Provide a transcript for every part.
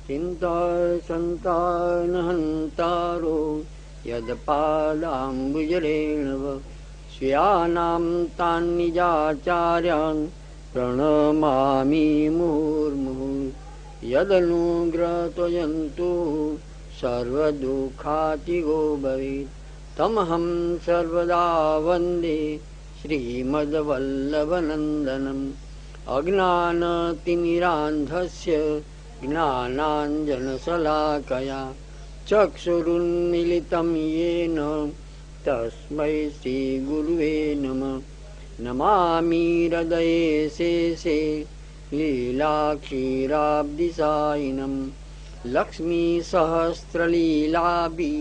चिंता संतानहंतारो यदपादाम्बुजरेणव श्रियाणां तान् निजाचार्यान् प्रणमामि मुहुर्मुहुः यदनुग्रहत्वजन्तु सर्वदुःखातिगो भवेत् तमहं सर्वदा वन्दे श्रीमद्वल्लभनन्दनम् अज्ञानतिमिरान्धस्य ज्ञानाञ्जनशलाकया चक्षुरुन्मीलितं येन तस्मै श्रीगुरुवे नमः। नमामि हृदये शेषे लीलाक्षीराब्धिसायिनं लक्ष्मीसहस्रलीलाभिः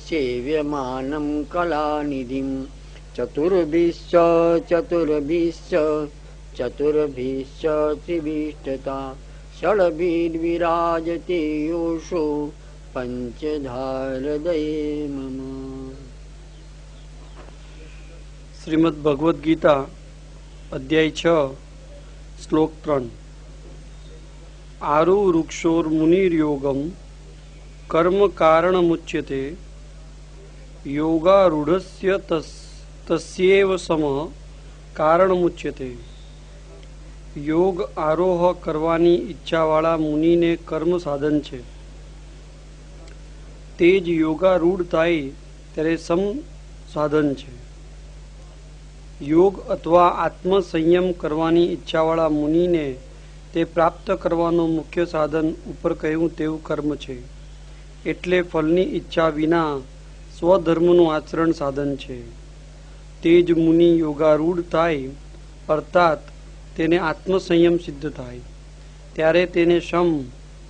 सेव्यमानं कलानिधिं चतुर्भिश्च त्रिभिष्टता षड्भिर्विराजते योषो पंचधारदये मम। श्रीमद् भगवद गीता अध्याय 6 श्लोक 3। आरुरुक्षोर्मुनिर्योगं कर्म कारणमुच्यते योगारूढ़स्य तस्यैव समः कारणमुच्यते। યોગ આરોહ કરવાની ઈચ્છાવાળા મુનિને કર્મ સાધન છે, તે જ યોગારૂઢ થાય ત્યારે સમ સાધન છે। યોગ અથવા આત્મસંયમ કરવાની ઈચ્છાવાળા મુનિને તે પ્રાપ્ત કરવાનું મુખ્ય સાધન ઉપર કહ્યું તેવું કર્મ છે, એટલે ફળની ઈચ્છા વિના સ્વધર્મનું આચરણ સાધન છે। તે જ મુનિ યોગારૂઢ થાય અર્થાત તેને આત્મસંયમ સિદ્ધ થાય ત્યારે તેને શમ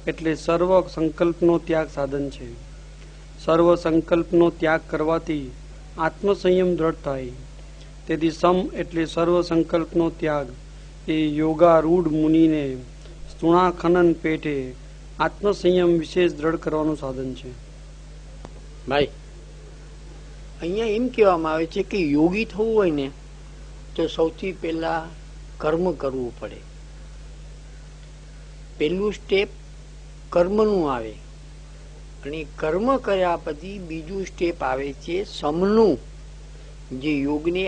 એટલે સર્વ સંકલ્પનો ત્યાગ સાધન છે। સર્વ સંકલ્પનો ત્યાગ કરવાથી આત્મસંયમ દ્રઢ થાય, તેથી સમ એટલે સર્વ સંકલ્પનો ત્યાગ એ યોગારૂઢ મુનિને સ્થૂણાખનન પેટે આત્મસંયમ વિશેષ દ્રઢ કરવાનું સાધન છે। ભાઈ, અહીંયા એમ કહેવામાં આવે છે કે યોગી થવું હોય ને તો સૌથી પહેલા કર્મ કરવું પડે। પહેલું સ્ટેપ કર્મનું આવે અને કર્મ કર્યા પછી બીજું સ્ટેપ આવે છે સમનું, જે યોગને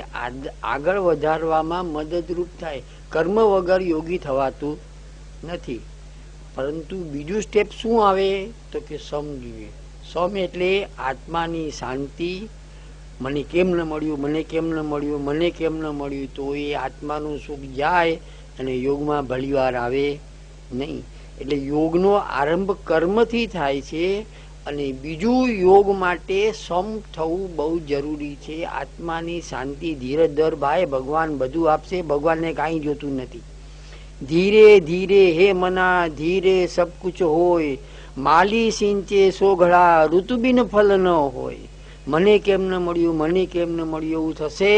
આગળ વધારવામાં મદદરૂપ થાય। કર્મ વગર યોગી થવાતું નથી, પરંતુ બીજું સ્ટેપ શું આવે તો કે સમ જોઈએ। સમ એટલે આત્માની શાંતિ। મને કેમ ન મળ્યું, મને કેમ ન મળ્યું, મને કેમ ન મળ્યું, તો એ આત્માનું સુખ જાય અને યોગમાં ભલીવાર આવે નહીં। એટલે યોગનો આરંભ કર્મથી થાય છે અને બીજું યોગ માટે સમ થવું બહુ જરૂરી છે। આત્માની શાંતિ ધીરજ દર ભાઈ, ભગવાન બધું આપશે, ભગવાનને કાંઈ જોતું નથી। ધીરે ધીરે હે મના ધીરે સબ કુછ હોય, માલી સિંચે સોઘડા ઋતુબિન ફલ ન હોય। મને કેમ ન મળ્યું, મને કેમ ન મળ્યું એવું થશે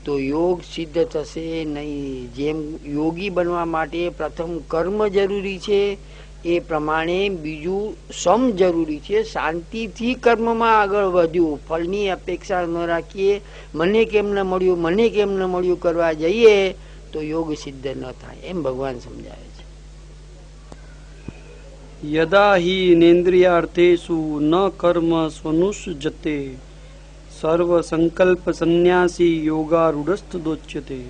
તો યોગ સિદ્ધ થશે નહીં। જેમ યોગી બનવા માટે પ્રથમ કર્મ જરૂરી છે એ પ્રમાણે બીજું સમ જરૂરી છે। શાંતિથી કર્મમાં આગળ વધ્યું, ફળની અપેક્ષા ન રાખીએ। મને કેમ ન મળ્યું, મને કેમ ન મળ્યું કરવા જઈએ તો યોગ સિદ્ધ ન થાય, એમ ભગવાન સમજાવે છે। યદા હિ નેન્દ્રિયાર્થેષુ ન કર્મ સ્વનુષજતે સર્વ સંકલ્પ સંન્યાસી યોગારૂઢસ્તદોચ્યતે।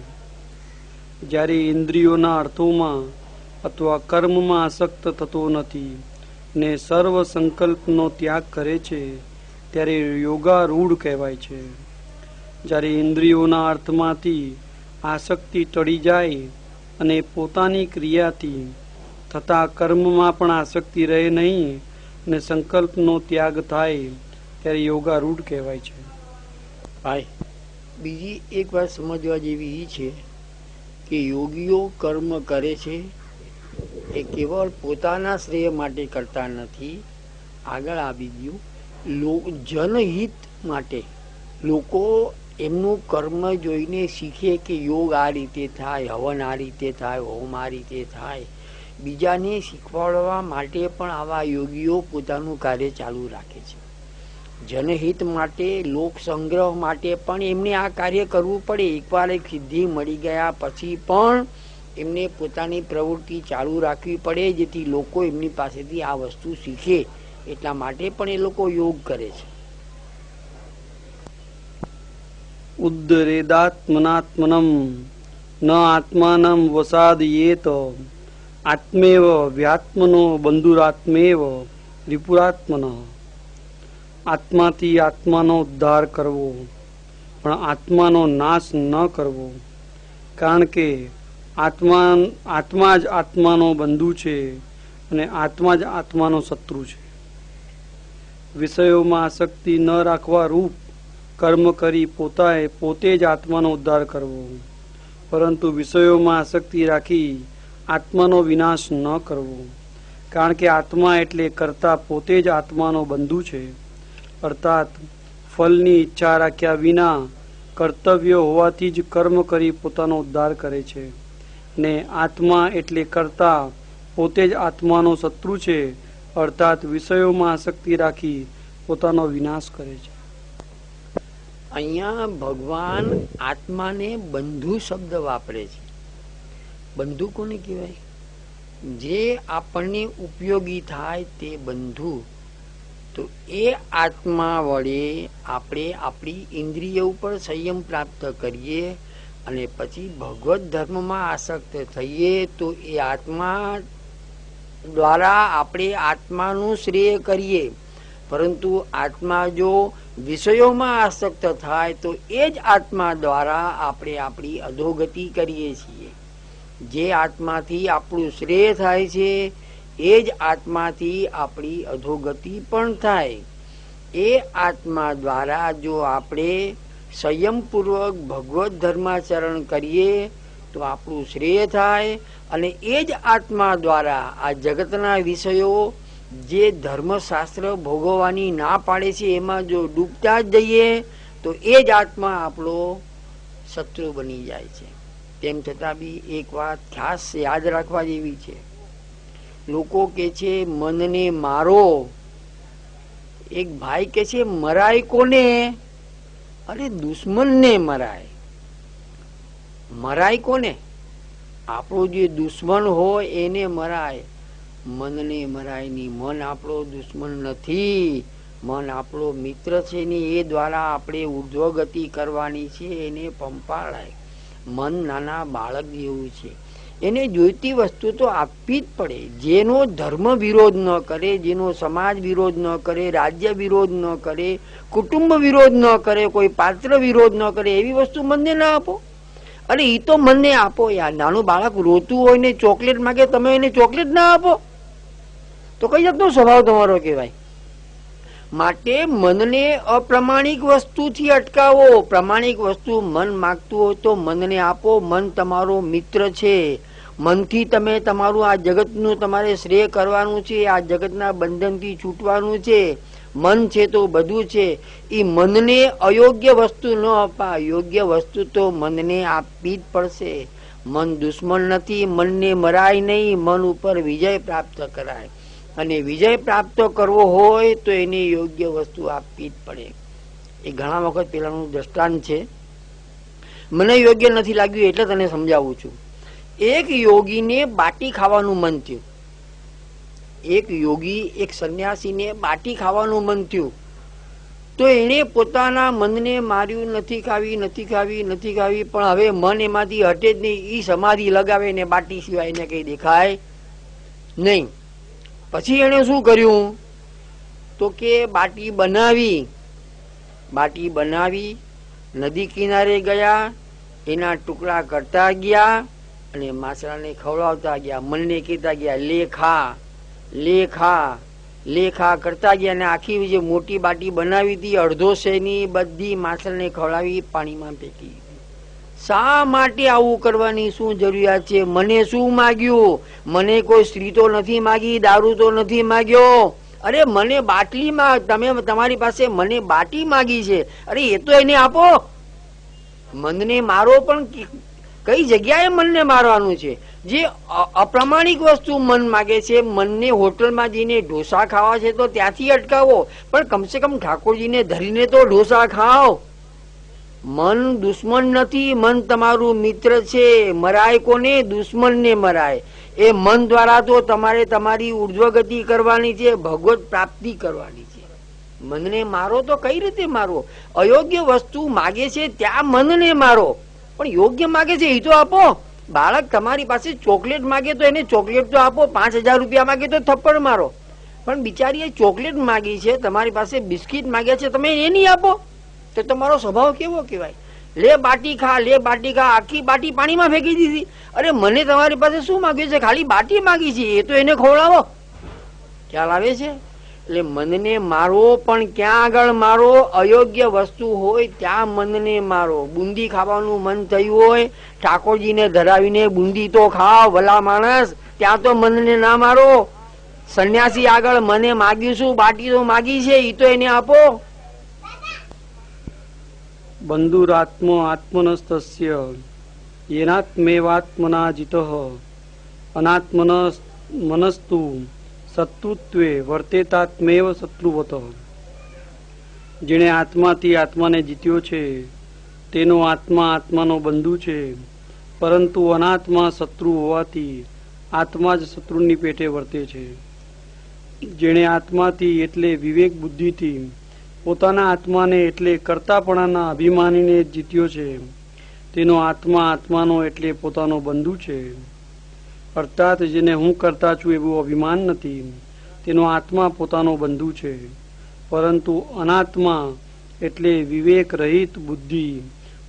જ્યારે ઇન્દ્રિયોના અર્થોમાં અથવા કર્મમાં આસક્ત થતો નથી ને સર્વ સંકલ્પનો ત્યાગ કરે છે ત્યારે યોગારૂઢ કહેવાય છે। જ્યારે ઇન્દ્રિયોના અર્થમાંથી આસક્તિ ટળી જાય અને પોતાની ક્રિયાથી તથા કર્મમાં પણ આસક્તિ રહે નહીં અને સંકલ્પનો ત્યાગ થાય ત્યારે યોગારૂઢ કહેવાય છે। ભાઈ, બીજી એક વાત સમજવા જેવી એ છે કે યોગીઓ કર્મ કરે છે એ કેવળ પોતાના શ્રેય માટે કરતા નથી, આગળ આવી ગયું જનહિત માટે। લોકો એમનું કર્મ જોઈને શીખે કે યોગ આ રીતે થાય, હવન આ રીતે થાય, હોમ આ રીતે થાય। બીજાને શીખવાડવા માટે પણ આવા યોગીઓ પોતાનું કાર્ય ચાલુ રાખે છે। જનહિત માટે, લોક સંગ્રહ માટે પણ એમને આ કાર્ય કરવું પડે। એકવાર એક સિદ્ધિ મળી ગયા પછી પણ એમને પોતાની પ્રવૃત્તિ ચાલુ રાખવી પડે, જેથી લોકો એમની પાસેથી આ વસ્તુ શીખે. એટલા માટે પણ એ લોકો યોગ કરે છે. ઉદ્દરેદાત્મનાત્મનમ ન આત્માનમ વસાદયેત આત્મેવ વ્યાત્મનો બંધુરાત્મેવ રિપુરાત્મન. આત્માથી આત્માનો ઉદ્ધાર કરવો, પણ આત્માનો નાશ ન કરવો, કારણ કે આત્મા જ આત્માનો બંધુ છે અને આત્મા જ આત્માનો શત્રુ છે. વિષયોમાં આસક્તિ ન રાખવા રૂપ કર્મ કરી પોતે જ આત્માનો ઉદ્ધાર કરવો, પરંતુ વિષયોમાં આસક્તિ રાખી આત્માનો વિનાશ ન કરવો, કારણ કે આત્મા એટલે કરતા પોતે જ આત્માનો બંધુ છે. અર્થાત ફલની ઈચ્છા રાખ્યા વિના કર્તવ્ય હોવાથી જ કર્મ કરી પોતાનો ઉદ્ધાર કરે છે, ને આત્મા એટલે કરતા પોતે જ આત્માનો શત્રુ છે. અર્થાત વિષયોમાં આસક્તિ રાખી પોતાનો વિનાશ કરે છે. અહીંયા ભગવાન આત્માને બંધુ શબ્દ વાપરે છે. બંધુ કોને કહેવાય? જે આપણને ઉપયોગી થાય તે બંધુ. તો એ આત્મા વડે આપણે આપણી ઇન્દ્રિય ઉપર સંયમ પ્રાપ્ત કરીએ અને પછી ભગવત ધર્મમાં આસક્ત થઈએ, તો એ આત્મા દ્વારા આપણે આત્માનું શ્રેય કરીએ. પરંતુ આત્મા જો વિષયોમાં આસક્ત થાય તો એ જ આત્મા દ્વારા આપણે આપણી અધોગતિ કરીએ છીએ. જે આત્માથી આપણું શ્રેય થાય છે એ જ આત્માથી આપણી અધોગતિ પણ થાય. એ આત્મા દ્વારા જો આપણે સંયમપૂર્વક ભગવત ધર્માચરણ કરીએ તો આપણું શ્રેય થાય. અને એ જ આત્મા દ્વારા આ જગતના વિષયો જે ધર્મશાસ્ત્ર ભોગવવાની ના પાડે છે એમાં જો ડૂબતા જ જઈએ તો એ જ આત્મા આપણો શત્રુ બની જાય છે. તેમ છતાં બી એક વાત ખાસ યાદ રાખવા જેવી છે. લોકો કે છે મનને મારો. એક ભાઈ કે છે મરાય કોને? અરે દુશ્મનને મરાય. મરાય કોને? આપણો જે દુશ્મન હોય એને મરાય. મનને મરાય નહીં. મન આપણો દુશ્મન નથી, મન આપણો મિત્ર છે ને એ દ્વારા આપણે ઉર્ધ્વગતિ કરવાની છે. એને પંપાળાય. મન નાના બાળક જેવું છે, એને જોઈતી વસ્તુ તો આપવી જ પડે. જેનો ધર્મ વિરોધ ન કરે, જેનો સમાજ વિરોધ ન કરે, રાજ્ય વિરોધ ન કરે, કુટુંબ વિરોધ ન કરે, કોઈ પાત્ર વિરોધ ન કરે, એવી વસ્તુ મનને ના આપો. અને એ તો મનને આપો યાર. નાનું બાળક રોતું હોય ને ચોકલેટ માંગે, તમે એને ચોકલેટ ના આપો તો કઈ જાતનો સ્વભાવ તમારો કહેવાય? માટે મનને અપ્રમાણિક વસ્તુથી અટકાવો. પ્રમાણિક વસ્તુ મન માગતું હોય તો મનને આપો. મન તમારો મિત્ર છે. મનથી તમે તમારું આ જગતનું તમારે શ્રેય કરવાનું છે. આ જગતના બંધનથી છૂટવાનું છે. મન છે તો બધું છે. એ મનને અયોગ્ય વસ્તુ ન અપાય. યોગ્ય વસ્તુ તો મનને આપવી જ પડશે. મન દુશ્મન નથી. મનને મરાય નહીં. મન ઉપર વિજય પ્રાપ્ત કરાય. અને વિજય પ્રાપ્ત કરવો હોય તો એને યોગ્ય વસ્તુ આપવી જ પડે. એ ઘણા વખત પેલાનું દ્રષ્ટાંત છે. મને યોગ્ય નથી લાગ્યું એટલે તને સમજાવું છું. એક યોગીને બાટી ખાવાનું મન થયું. એક યોગી, એક સંન્યાસીને બાટી ખાવાનું મન થયું. તો એને પોતાના મનને માર્યું, નથી ખાવી, નથી ખાવી, નથી ખાવી. પણ હવે મન એમાંથી હટે જ નહીં. ઈ સમાધિ લગાવે ને બાટી સિવાય એને કઈ દેખાય નહીં. પછી એને શું કર્યું? તો કે બાટી બનાવી. બાટી બનાવી, નદી કિનારે ગયા, એના ટુકડા કરતા ગયા અને માછલાને ખવડાવતા ગયા. મનને કહેતા ગયા લે ખા, લે ખા, લે ખા કરતા ગયા. અને આખી જે મોટી બાટી બનાવી હતી અડધો શેની બધી માછલાને ખવડાવી પાણીમાં ફેંકી. શા માટે આવું કરવાની શું જરૂરિયાત છે? મને શું માગ્યું? મને કોઈ સ્ત્રી તો નથી માગી, દારૂ તો નથી માગ્યો. અરે મને બાટલી માં, તમે તમારી પાસે મને બાટી માગી છે. અરે એ તો એને આપો. મનને મારો પણ કઈ જગ્યાએ મનને મારવાનું છે? જે અપ્રમાણિક વસ્તુ મન માગે છે, મનને હોટલમાં જઈને ઢોસા ખાવા છે તો ત્યાંથી અટકાવો. પણ કમસે કમ ઠાકોરજીને ધરીને તો ઢોસા ખાઓ. મન દુશ્મન નથી, મન તમારું મિત્ર છે. મરાય કોને? દુશ્મનને મરાય. એ મન દ્વારા તો તમારે તમારી ઉર્ધ્વગતિ કરવાની છે, ભગવત પ્રાપ્તિ કરવાની છે. મનને મારો તો કઈ રીતે મારો? અયોગ્ય વસ્તુ માગે છે ત્યાં મનને મારો, પણ યોગ્ય માગે છે એ તો આપો. બાળક તમારી પાસે ચોકલેટ માગે તો એને ચોકલેટ તો આપો. 5,000 રૂપિયા માગે તો થપ્પડ મારો. પણ બિચારી એ ચોકલેટ માગી છે, તમારી પાસે બિસ્કીટ માગ્યા છે, તમે એ નહીં આપો તો તમારો સ્વભાવ કેવો કહેવાય? લે બાટી ખા, લે બાટી ખા, આખી બાટી પાણીમાં ફેંકી દીધી. અરે મને તમારી પાસે શું માગ્યું છે? ખાલી બાટી માગી છે, એ તો એને ખવડાવો. ખ્યાલ આવે છે? એટલે મનને મારો, પણ ક્યાં આગળ મારો? અયોગ્ય વસ્તુ હોય ત્યાં મનને મારો. બુંદી ખાવાનું મન થયું હોય, ઠાકોરજીને ધરાવીને બુંદી તો ખાવ ભલા માણસ, ત્યાં તો મનને ના મારો. સંન્યાસી આગળ મને માગ્યું છું, બાટી તો માગી છે, એ તો એને આપો. બંધુરાત્મ આત્મનસ્તસ્ય યેનાત્મેવાત્મના જીતઃ અનાત્મન મનસ્તુ શત્રુત્વે વર્તેતાત્મેવ શત્રુવત. જેણે આત્માથી આત્માને જીત્યો છે તેનો આત્મા આત્માનો બંધુ છે, પરંતુ અનાત્મા શત્રુ હોવાથી આત્મા જ શત્રુની પેટે વર્તે છે. જેણે આત્માથી એટલે વિવેક બુદ્ધિથી પોતાના આત્માને એટલે કર્તાપણાના અભિમાનીને જીત્યો છે તેનો આત્મા આત્માનો એટલે પોતાનો બંધુ છે. અર્થાત જેને હું કરતા છું એવું અભિમાન નથી, તેનો આત્મા પોતાનો બંધુ છે. પરંતુ અનાત્મા એટલે વિવેક રહિત બુદ્ધિ,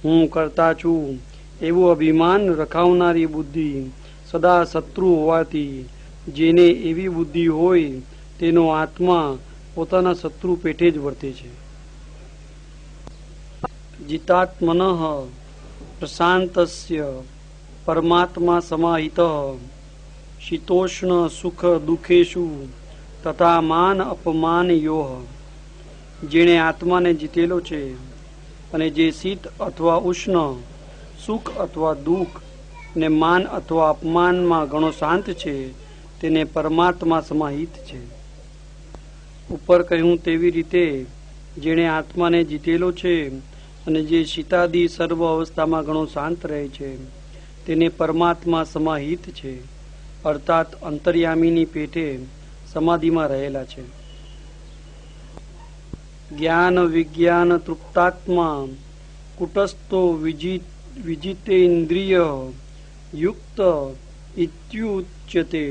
હું કરતા છું એવું અભિમાન રખાવનારી બુદ્ધિ સદા શત્રુ હોવાથી જેને એવી બુદ્ધિ હોય તેનો આત્મા પોતાના શત્રુ પેટે જ વર્તે છે. જીતાત્મન પ્રશાંતસ્ય પરમાત્મા સમાહિત શીતોષ્ણ સુખ દુઃખેષુ તથા માન અપમાન યોહ. જેણે આત્માને જીતેલો છે અને જે શીત અથવા ઉષ્ણ, સુખ અથવા દુઃખ ને માન અથવા અપમાનમાં ઘણો શાંત છે તેને પરમાત્મા સમાહિત છે. ઉપર કહ્યું તેવી રીતે જેણે આત્માને જીતેલો છે અને જે શીતાદી સર્વ અવસ્થામાં ઘણો શાંત રહે છે તેને પરમાત્મા સમાહિત છે, અર્થાત અંતર્યામીની પેટે સમાધિમાં રહેલા છે. જ્ઞાન વિજ્ઞાન તૃપ્તાત્મા કુટસ્થો વિજિતેન્દ્રિય યુક્ત ઇત્યુચ્યતે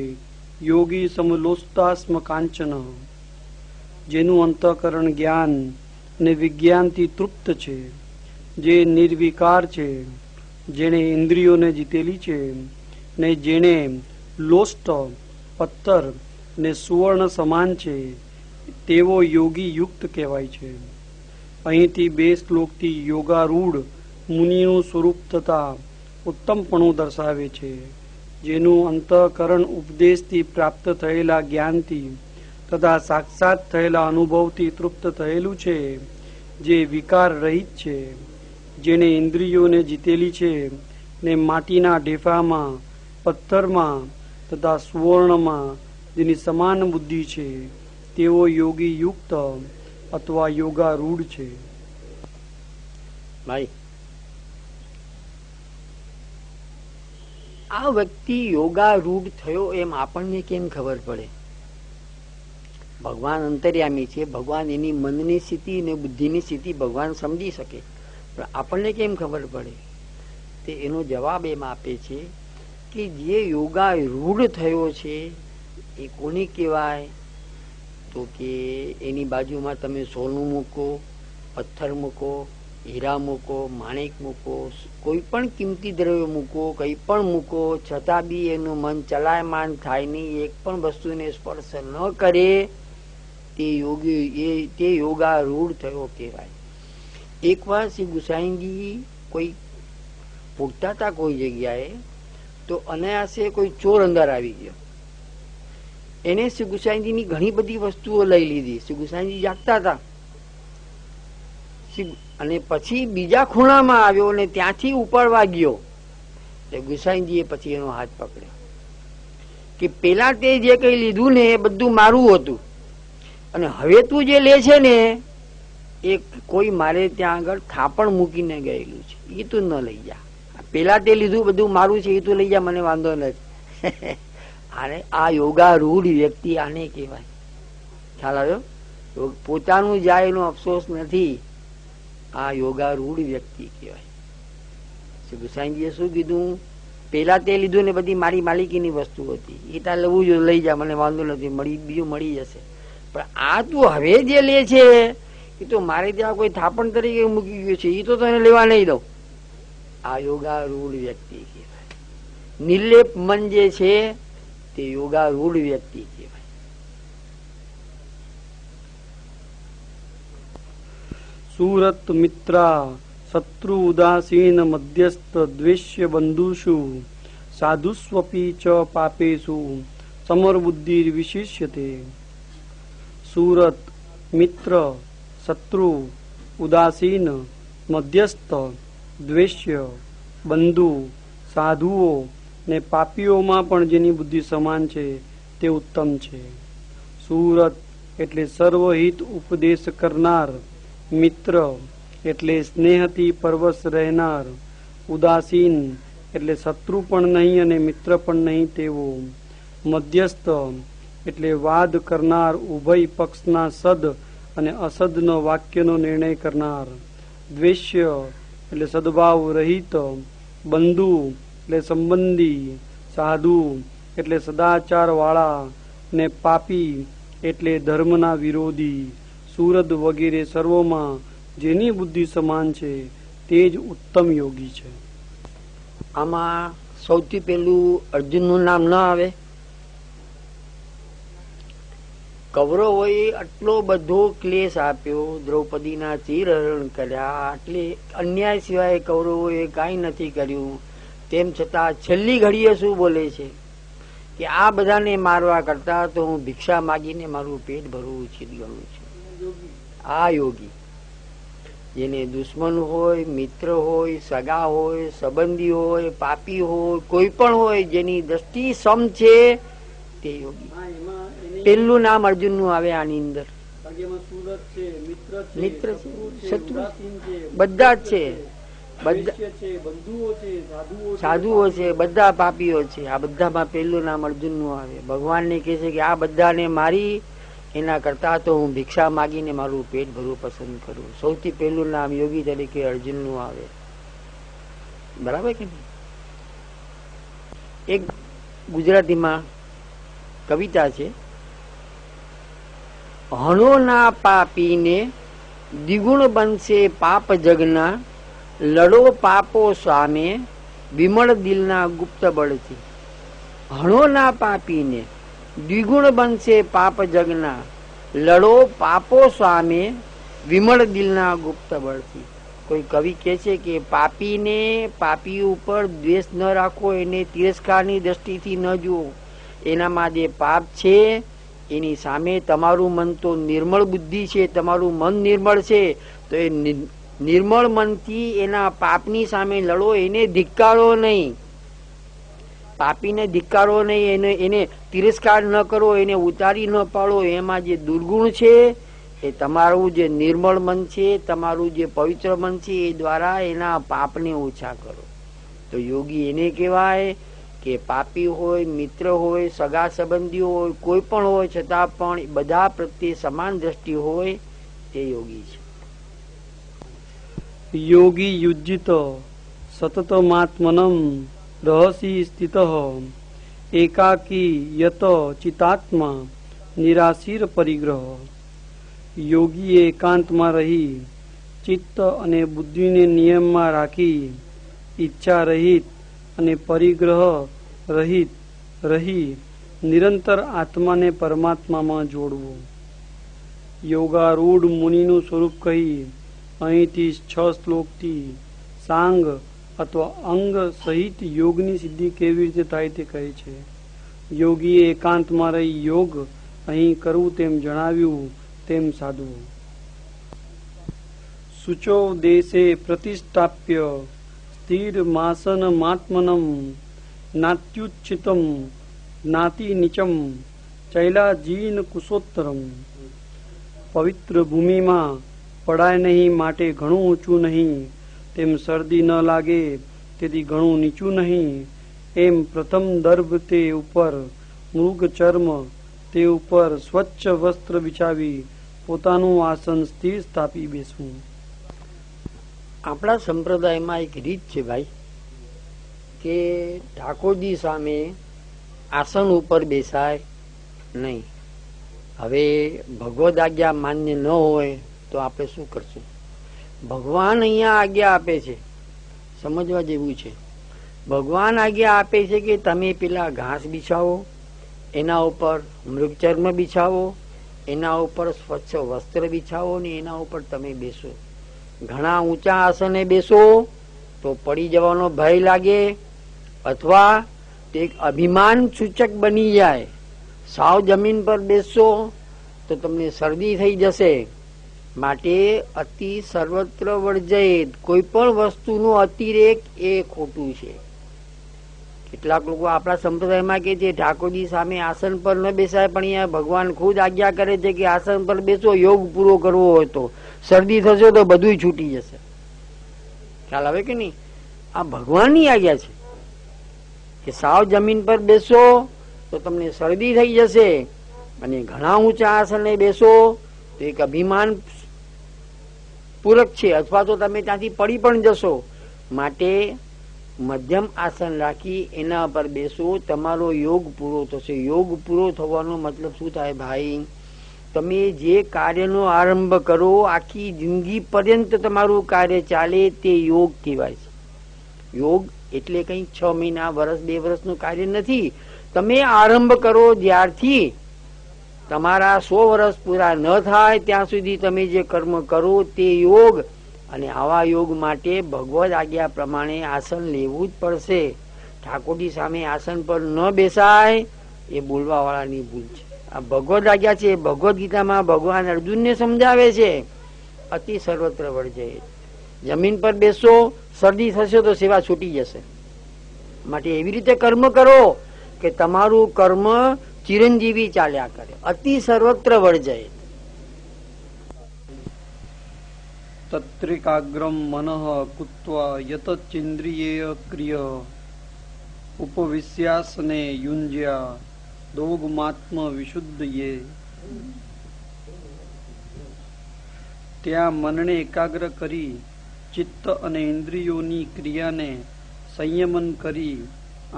યોગી સમલોષ્ટાસ્મ કાંચન. જેનું અંતઃકરણ જ્ઞાન અને વિજ્ઞાનથી તૃપ્ત છે, જે નિર્વિકાર છે, જેણે ઇન્દ્રિયોને જીતેલી છે ને જેણે લોષ્ટ, પથ્થર ને સુવર્ણ સમાન છે તેવો યોગી યુક્ત કહેવાય છે. અહીંથી 2 શ્લોકથી યોગારૂઢ મુનિનું સ્વરૂપ તથા ઉત્તમપણું દર્શાવે છે. જેનું અંતઃકરણ ઉપદેશથી પ્રાપ્ત થયેલા જ્ઞાનથી તથા સાક્ષાત થયેલા અનુભવથી તૃપ્ત થયેલું છે, જે વિકાર રહિત છે, જેને ઇન્દ્રિયોને જીતેલી છે ને માટીના ઢેફામાં, પથ્થરમાં તથા સુવર્ણમાં જેની સમાન બુદ્ધિ છે તેવો યોગી યુક્ત અથવા યોગારૂઢ છે. ભાઈ, આ વ્યક્તિ યોગારૂઢ થયો એમ આપણને કેમ ખબર પડે? ભગવાન અંતર્યામી છે, ભગવાન એની મનની સ્થિતિ ને બુદ્ધિની સ્થિતિ ભગવાન સમજી શકે, પણ આપણને કેમ ખબર પડે? તે એનો જવાબ એમ આપે છે કે જે યોગારૂઢ થયો છે એ કોને કહેવાય? તો કે એની બાજુમાં તમે સોનું મૂકો, પથ્થર મૂકો, હીરા મૂકો, માણેક મૂકો, કોઈ પણ કિંમતી દ્રવ્ય મૂકો, કંઈ પણ મૂકો, છતાં બી એનું મન ચલાયમાન થાય નહીં, એક પણ વસ્તુને સ્પર્શ ન કરે, તે યોગારૂઢ થયો કહેવાય. એકવાર શ્રી ગુસાઈજી કોઈ પૂછતા હતા કોઈ જગ્યાએ, તો અનાયાસે કોઈ ચોર અંદર આવી ગયો. એને શ્રી ગુસાઈજીની ઘણી બધી વસ્તુઓ લઈ લીધી. શ્રી ગુસાઈજી જાગતા હતા અને પછી બીજા ખૂણામાં આવ્યો અને ત્યાંથી ઉપાડવા ગયો. ગુસાઈજીએ પછી એનો હાથ પકડ્યો કે પેલા તે જે કઈ લીધું ને એ બધું મારું હતું, અને હવે તું જે લે છે ને એ કોઈ મારે ત્યાં આગળ થાપણ મૂકીને ગયેલું છે, એ તું ન લઈ જા. પેલા તે લીધું બધું મારું છે, એ તું લઈ જા, મને વાંધો નથી. આને આ યોગારૂઢ વ્યક્તિ આને કહેવાય. ખ્યાલ આવ્યો? પોતાનું જાય એનો અફસોસ નથી, આ યોગારૂઢ વ્યક્તિ કહેવાય. ગુસાઈજીએ શું કીધું? પેલા તે લીધું ને બધી મારી માલિકીની વસ્તુ હતી, એ તાર લેવું જોઈએ, લઈ જા, મને વાંધો નથી, બીજું મળી જશે. પણ આ તું હવે જે લે છે એ તો મારે ત્યાં કોઈ થાપણ તરીકે મૂકી ગયું છે, એ તો તને લેવા નહીં દઉં. આ યોગારૂઢ વ્યક્તિ કહેવાય. નિર્લેપ મન જે છે તે યોગારૂઢ વ્યક્તિ કહેવાય. સુરત મિત્રા શત્રુ ઉદાસીન મધ્યસ્થ દ્વેષ્ય બંધુષુ સાધુસ્વપી ચ પાપેષુ સમરબુદ્ધિ વિશિષ્યતે. સુરત મિત્ર શત્રુ ઉદાસીન મધ્યસ્થ દ્વેષ્ય બંધુ સાધુઓ ને પાપીઓમાં પણ જેની બુદ્ધિ સમાન છે તે ઉત્તમ છે. સુરત એટલે સર્વહિત ઉપદેશ કરનાર, મિત્ર એટલે સ્નેહથી પરવશ રહેનાર, ઉદાસીન એટલે શત્રુ પણ નહીં અને મિત્ર પણ નહીં તેવો, મધ્યસ્થ એટલે વાદ કરનાર, ઉભય પક્ષના સદ અને અસદનો વાક્યનો નિર્ણય કરનાર, દ્વેષ્ય એટલે સદભાવ રહિત, બંધુ એટલે સંબંધી, સાધુ એટલે સદાચાર વાળા ને પાપી એટલે ધર્મના વિરોધી. સુરત વગેરે સર્વોમાં જેની બુદ્ધિ સમાન છે તે જ ઉત્તમ યોગી છે. આમાં સૌથી પહેલું અર્જુનનું નામ ન આવે. કૌરવોએ આટલો બધો ક્લેશ આપ્યો, દ્રૌપદીના ચીરહરણ કર્યા, આટલે અન્યાય સિવાય કૌરવોએ કાંઈ નથી કર્યું. તેમ છતાં છેલ્લી ઘડીએ શું બોલે છે કે આ બધાને મારવા કરતા તો હું ભિક્ષા માગીને મારું પેટ ભરવું ઉચિત ગણું છું. આ યોગી જેને દુશ્મન હોય, મિત્ર હોય, સગા હોય, સંબંધી હોય, પાપી હોય, કોઈ પણ હોય, જેની દ્રષ્ટિ સમ છે તે યોગી. પેલું નામ અર્જુન નું આવે આની અંદર. મિત્ર છે, શત્રુ બધા જ છે, સાધુઓ છે, બધા પાપીઓ છે. આ બધામાં પેલું નામ અર્જુન નું આવે. ભગવાન ને કહે છે કે આ બધાને મારી એના કરતા તો હું ભિક્ષા માગીને મારું પેટ ભરવું પસંદ કરું. સૌથી પહેલું નામ યોગી તરીકે અર્જુન નું આવે. બરાબર કે નહીં? એક ગુજરાતીમાં કવિતા છે, હણો ના પાપીને દ્વિગુણ બનશે પાપ જગના, લડો પાપો સામે વિમળ દિલના ગુપ્ત બળથી. હણો ના પાપીને દ્વિગુણ બનશે પાપ જગના, લડો પાપો સામે વિમળ દિલના ગુપ્ત બળથી. કોઈ કવિ કહે છે કે પાપીને પાપી ઉપર દ્વેષ ન રાખો, એને તિરસ્કારની દ્રષ્ટિથી ન જુઓ. એનામાં જે પાપ છે એની સામે તમારું મન તો નિર્મળ બુદ્ધિ છે, તમારું મન નિર્મળ છે, તો એ નિર્મળ મનથી એના પાપની સામે લડો, એને ધિક્કારો નહીં. પાપીને ધિક્કારો નહીં, એને તિરસ્કાર ન કરો, એને ઉતારી ન પાડો. એમાં જે દુર્ગુણ છે એ તમારું જે નિર્મળ મન છે, તમારું જે પવિત્ર મન છે એ દ્વારા એના પાપને ઓછા કરો. તો યોગી એને કહેવાય કે પાપી હોય, મિત્ર હોય, સગા સંબંધીઓ હોય, કોઈ પણ હોય, છતાં પણ બધા પ્રત્યે સમાન દ્રષ્ટિ હોય તે યોગી છે. યોગી યુજ્યિત સતતમાત્મનમ રહસી સ્થિત એકાકી યત ચિતાત્મા નિરાશીર પરિગ્રહ. યોગીએ એકાંતમાં રહી ચિત્ત અને બુદ્ધિને નિયમમાં રાખી ઈચ્છા રહિત અને પરિગ્રહ રહિત રહી નિરંતર આત્માને પરમાત્મામાં જોડવું. યોગારૂઢ મુનિનું સ્વરૂપ કહી અહીંથી 6 શ્લોકથી સાંગ અથવા અંગ સહિત યોગની સિદ્ધિ કેવી રીતે થાય તે કહે છે. યોગીએ એકાંતમાં રહી યોગ અહીં કરવું તેમ જણાવ્યું તેમ સાધવું. શુચો દેશે પ્રતિષ્ઠાપ્ય સ્થિર માસન માત્મનમ નાત્યુચ્છિતમ જ્ઞાતિ નીચમ ચૈલાજીન કુશોત્તરમ. પવિત્ર ભૂમિમાં પડાય નહીં માટે ઘણું ઊંચું નહીં, તેમ શરદી ન લાગે તેથી ઘણું નીચું નહીં, એમ પ્રથમ દર્ભ તે ઉપર મૃગ ચર્મ, તે ઉપર સ્વચ્છ વસ્ત્ર બિછાવી પોતાનું આસન સ્થિર સ્થાપી બેસવું. આપણા સંપ્રદાયમાં એક રીત છે ભાઈ કે ઠાકોરજી સામે આસન ઉપર બેસાય નહીં. હવે ભગવદ આજ્ઞા માન્ય ન હોય તો આપણે શું કરશું? ભગવાન અહીંયા આજ્ઞા આપે છે, સમજવા જેવું છે. ભગવાન આજ્ઞા આપે છે કે તમે પેલા ઘાસ બિછાવો, એના ઉપર મૃગચર્મ બિછાવો, એના ઉપર સ્વચ્છ વસ્ત્ર બિછાવો ને એના ઉપર તમે બેસો. ઘણા ઊંચા આસને બેસો તો પડી જવાનો ભય લાગે અથવા તે એક અભિમાન સૂચક બની જાય. સાવ જમીન પર બેસશો તો તમને શરદી થઈ જશે. માટે અતિ સર્વત્ર વર્જયેત, કોઈ પણ વસ્તુનો અતિરેક એ ખોટું છે. કેટલાક લોકો આપણા સંપ્રદાયમાં કે છે ઠાકોરજી સામે આસન પર ન બેસાય, પણ અહીંયા ભગવાન ખુદ આજ્ઞા કરે છે કે આસન પર બેસો. યોગ પૂરો કરવો હોય તો શરદી થશે તો બધું છૂટી જશે. ખ્યાલ આવે કે નહીં? આ ભગવાનની આજ્ઞા છે કે સાવ જમીન પર બેસો તો તમને શરદી થઈ જશે, અને ઘણા ઊંચા આસને બેસો તો એક અભિમાન પૂરક છે, અથવા તો તમે ત્યાંથી પડી પણ જશો. માટે મધ્યમ આસન રાખી એના પર બેસો, તમારો યોગ પૂરો થશે. યોગ પૂરો થવાનો મતલબ શું થાય ભાઈ? તમે જે કાર્યનો આરંભ કરો આખી જિંદગી પર્યંત તમારું કાર્ય ચાલે તે યોગ કહેવાય છે. યોગ એટલે કઈ 6 મહિના, વર્ષ, 2 વર્ષનું કાર્ય નથી. તમે આરંભ કરો જ્યારથી તમારા 100 વર્ષ પૂરા ન થાય ત્યાં સુધી તમે જે કર્મ કરો તે યોગ. અને આવા યોગ માટે ભગવદ આજ્ઞા પ્રમાણે આસન લેવું જ પડશે. ઠાકોરજી સામે આસન પર ન બેસાય એ બોલવા વાળાની ભૂલ છે. આ ભગવદ આજ્ઞા છે. ભગવદ ગીતામાં ભગવાન અર્જુનને સમજાવે છે અતિ સર્વત્ર વર્જયેત. જમીન પર બેસો, શરદી થશે તો સેવા છૂટી જશે. માટે એવી રીતે કર્મ કરો કે તમારું કર્મ ચિરંજીવી ચાલ્યા કરે. અતિ સર્વત્ર વર્જયેત. તત્રિકાગ્રમ મનઃ કુત્વા યતચિન્દ્રિયેય ક્રિય ઉપવિશ્યાસને યુંજ્યા દોગમાત્મ વિશુદ્ધયે. ત્યાં મનને એકાગ્ર કરી ચિત્ત અને ઇન્દ્રિયોની ક્રિયાને સંયમન કરી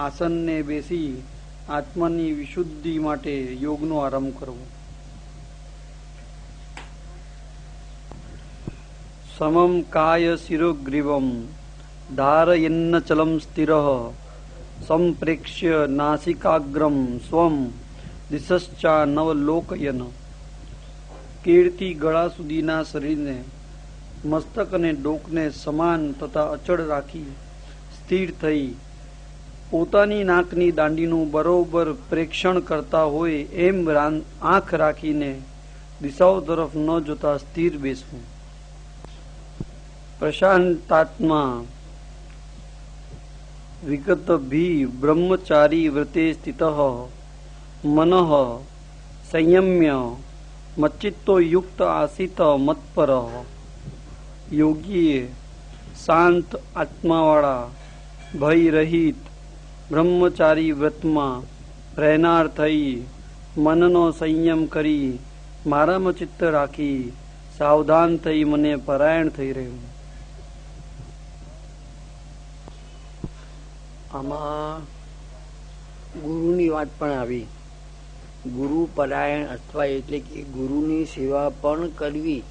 આસનને બેસી આત્માની વિશુદ્ધિ માટે યોગનો આરંભ કરવો. સમમ કાય શિરોગ્રીવમ ધારયન્ન ચલમ સ્થિરઃ સંપ્રેક્ષ્ય નાસિકાગ્રમ સ્વમ દિશશ્ચા નવલોકયન. કીર્તિ ગળા સુધીના શરીરને, મસ્તક અને ડોકને સમાન તથા અચળ રાખી સ્થિર થઈ પોતાની નાકની દાંડીનું બરોબર પ્રેક્ષણ કરતા હોય એમ આંખ રાખીને દિશાઓ તરફ ન જોતા સ્થિર બેસવું. પ્રશાંતાત્મા વિગત ભી બ્રહ્મચારી વ્રતે સ્થિતઃ મનઃ સંયમ્ય મચ્ચિત્તો યુક્ત આસિત મત્પર. યોગીએ શાંત આત્માવાળા ભય રહિત બ્રહ્મચારી વ્રતમાં રહેનાર થઈ મનનો સંયમ કરી મારામાં ચિત્ત રાખી સાવધાન થઈ મને પરાયણ થઈ રહ્યું. આમાં ગુરુની વાત પણ આવી. ગુરુ પરાયણ અથવા એટલે કે ગુરુની સેવા પણ કરવી.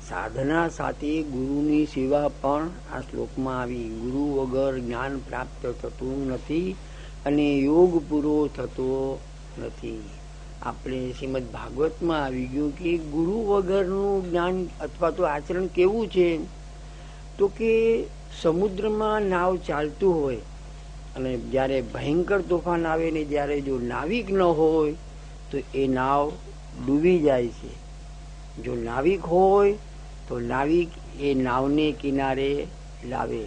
સાધના સાથે ગુરુની સેવા પણ આ શ્લોકમાં આવી. ગુરુ વગર જ્ઞાન પ્રાપ્ત થતું નથી અને યોગ પૂરો થતો નથી. આપણે શ્રીમદ ભાગવતમાં આવી ગયું કે ગુરુ વગરનું જ્ઞાન અથવા તો આચરણ કેવું છે? તો કે સમુદ્રમાં નાવ ચાલતું હોય અને જ્યારે ભયંકર તોફાન આવે ને જ્યારે જો નાવિક ન હોય તો એ નાવ ડૂબી જાય છે. જો નાવિક હોય તો નાવિક એ નાવને કિનારે લાવે.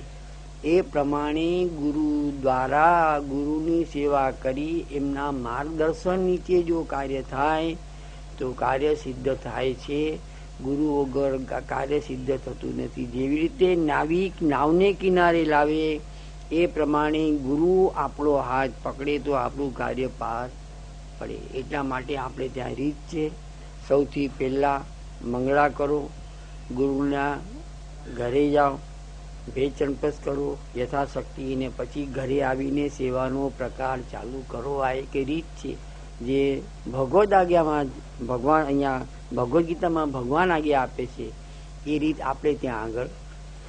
એ પ્રમાણે ગુરુ દ્વારા ગુરુની સેવા કરી એમના માર્ગદર્શન નીચે જો કાર્ય થાય તો કાર્ય સિદ્ધ થાય છે. ગુરુ વગર કાર્ય સિદ્ધ થતું નથી. જેવી રીતે નાવિક નાવને કિનારે લાવે એ પ્રમાણે ગુરુ આપણો હાથ પકડે તો આપણું કાર્ય પાર પડે. એટલા માટે આપણે ત્યાં રીત છે, સૌથી પહેલા મંગળા કરો, ગુરુના ઘરે જાઓ, ભેટ ચંપસ કરો યથાશક્તિ, ને પછી ઘરે આવીને સેવાનો પ્રકાર ચાલુ કરો. આ એક રીત છે જે ભગવદ આજ્ઞામાં ભગવાન અહીંયા ભગવદ્ ગીતામાં ભગવાન આજ્ઞા આપે છે. એ રીત આપણે ત્યાં આગળ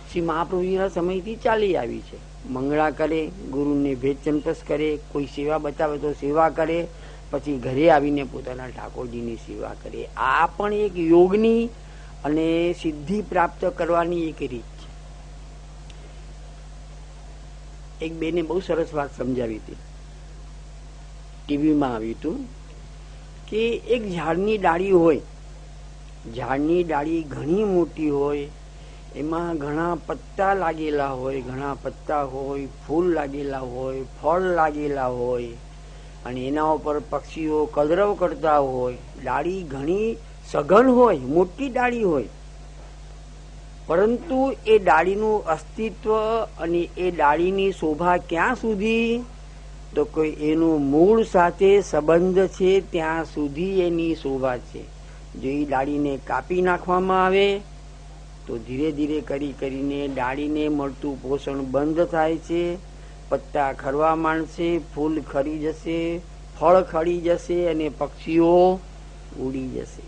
શ્રી મહાપ્રભુજીના સમયથી ચાલી આવી છે. મંગળા કરે, ગુરુને ભેટ ચંપસ કરે, કોઈ સેવા બતાવે તો સેવા કરે, પછી ઘરે આવીને પોતાના ઠાકોરજીની સેવા કરે. આ પણ એક યોગની અને સિદ્ધિ પ્રાપ્ત કરવાની એક રીત છે. એક બેને બહુ સરસ વાત સમજાવી હતી, ટીવીમાં આવ્યું હતું કે એક ઝાડની ડાળી હોય, ઝાડની ડાળી ઘણી મોટી હોય, એમાં ઘણા પત્તા લાગેલા હોય, ઘણા પત્તા હોય, ફૂલ લાગેલા હોય, ફળ લાગેલા હોય, અને એના ઉપર પક્ષીઓ કલરવ કરતા હોય. ડાળી ઘણી સઘન હોય, મોટી ડાળી હોય, પરંતુ એ ડાળીનું અસ્તિત્વ અને એ ડાળીની શોભા ક્યાં સુધી? તો કોઈ એનું મૂળ સાથે સંબંધ છે ત્યાં સુધી એની શોભા છે. જો એ ડાળીને કાપી નાખવામાં આવે તો ધીરે ધીરે કરીને ડાળીને મળતું પોષણ બંધ થાય છે, પત્તા ખરવા માંડશે, ફૂલ ખરી જશે, ફળ ખરી જશે અને પક્ષીઓ ઉડી જશે.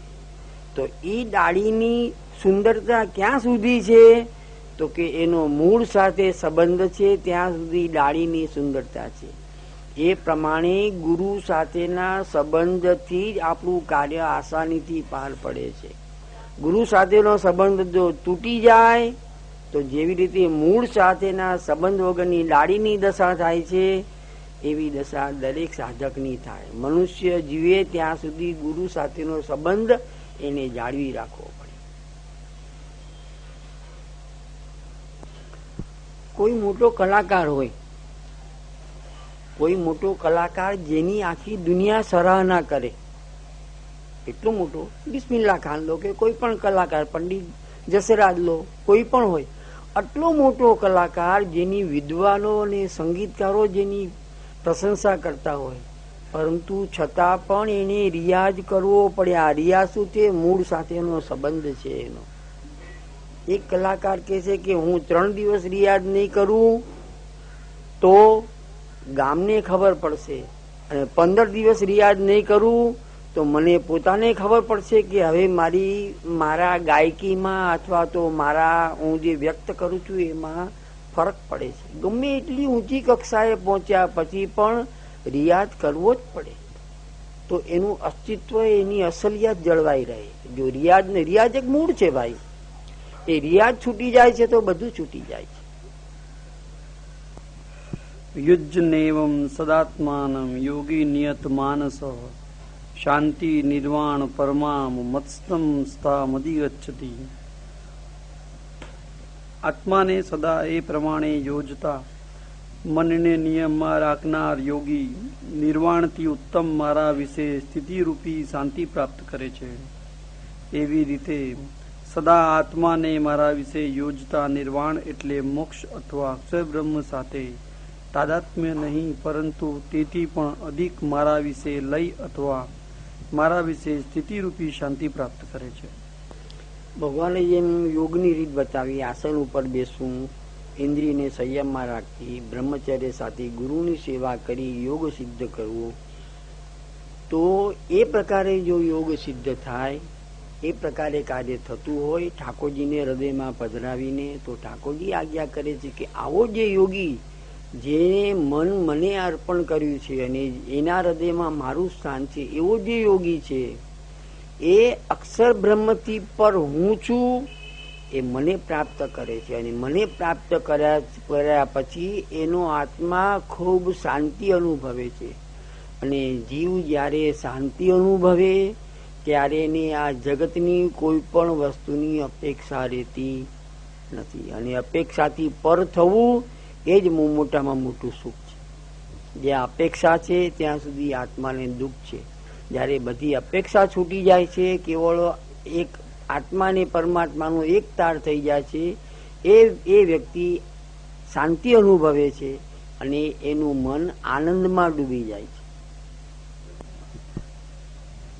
તો એ ડાળીની સુંદરતા ક્યાં સુધી છે? તો કે એનો મૂળ સાથે સંબંધ છે ત્યાં સુધી ડાળીની સુંદરતા છે. એ પ્રમાણે ગુરુ સાથેના સંબંધથી જ આપણું કાર્ય આસાનીથી પાર પડે છે. ગુરુ સાથેનો સંબંધ જો તૂટી જાય તો જેવી રીતે મૂળ સાથેના સંબંધ વગરની ડાળીની દશા થાય છે, એવી દશા દરેક સાધકની થાય. મનુષ્ય જીવે ત્યાં સુધી ગુરુ સાથેનો સંબંધ એને જાળવી રાખવો પડે. કોઈ મોટો કલાકાર હોય, કોઈ મોટો કલાકાર જેની આખી દુનિયા સરાહના કરે, એટલો મોટો બિસ્મિલ્લા ખાન લો કે કોઈ પણ કલાકાર, પંડિત જસરાજ લો, કોઈ પણ હોય, આટલો મોટો કલાકાર જેની વિદ્વાનો અને સંગીતકારો જેની પ્રશંસા કરતા હોય, પરંતુ છતાં પણ એને રિયાઝ કરવો પડે. આ રિયાઝ શું છે? મૂળ સાથેનો સંબંધ છે એનો. એક કલાકાર કહે છે કે હું 3 દિવસ રિયાઝ નહીં કરું તો ગામને ખબર પડશે, અને 15 દિવસ રિયાઝ નહીં કરું તો મને પોતાને ખબર પડશે કે હવે મારા ગાયકીમાં અથવા તો હું જે વ્યક્ત કરું છું એમાં ફરક પડે છે. ગમે એટલી ઊંચી કક્ષાએ પહોંચ્યા પછી પણ રિયાઝ કરવો જ પડે, તો એનું અસ્તિત્વ, એની અસલિયત જળવાઈ રહે. જો રિયાઝ એક મૂળ છે ભાઈ, એ રિયાઝ છૂટી જાય છે તો બધું છૂટી જાય છે. યુજ્જનેવમ સદાત્માનમ યોગી નિયત માનસ શાંતિ નિર્વાણ પરમામ મત્સ્તમ સ્થામધિગચ્છતિ. આત્માને સદા એ પ્રમાણે યોજતા મનને નિયમમાં રાખનાર યોગી નિર્વાણથી ઉત્તમ મારા વિશે સ્થિતિરૂપી શાંતિ પ્રાપ્ત કરે છે. એવી રીતે સદા આત્માને મારા વિશે યોજતા નિર્વાણ એટલે મોક્ષ અથવા અક્ષર બ્રહ્મ સાથે તાદાત્મ્ય નહીં, પરંતુ તેથી પણ અધિક મારા વિશે લઈ અથવા મારા વિશે સ્થિતિરૂપી શાંતિ પ્રાપ્ત કરે છે. ભગવાને જેમ યોગની રીત બતાવી, આસન ઉપર બેસવું, ઇન્દ્રિયને સંયમમાં રાખવી, બ્રહ્મચર્ય સાથે ગુરુની સેવા કરી યોગ સિદ્ધ કરવું, તો એ પ્રકારે જો યોગ સિદ્ધ થાય, એ પ્રકારે કાર્ય થતું હોય ઠાકોરજીને હૃદયમાં પધરાવીને, તો ઠાકોરજી આજ્ઞા કરે છે કે આવો જે યોગી જેને મન મને અર્પણ કર્યું છે અને એના હૃદયમાં મારું સ્થાન છે, એવો જે યોગી છે એ અક્ષર બ્રહ્મથી પર હું છું એ મને પ્રાપ્ત કરે છે. અને મને પ્રાપ્ત કર્યા પછી એનો આત્મા ખૂબ શાંતિ અનુભવે છે. અને જીવ જ્યારે શાંતિ અનુભવે ત્યારે એને આ જગતની કોઈ પણ વસ્તુની અપેક્ષા રહેતી નથી. અને અપેક્ષાથી પર થવું એ જ મોટામાં મોટું સુખ છે. જ્યાં અપેક્ષા છે ત્યાં સુધી આત્માને દુઃખ છે. જ્યારે બધી અપેક્ષા છૂટી જાય છે, કેવળ એક આત્મા ને પરમાત્માનો એક તાર થઈ જાય છે, એ વ્યક્તિ શાંતિ અનુભવે છે અને એનું મન આનંદમાં ડૂબી જાય છે.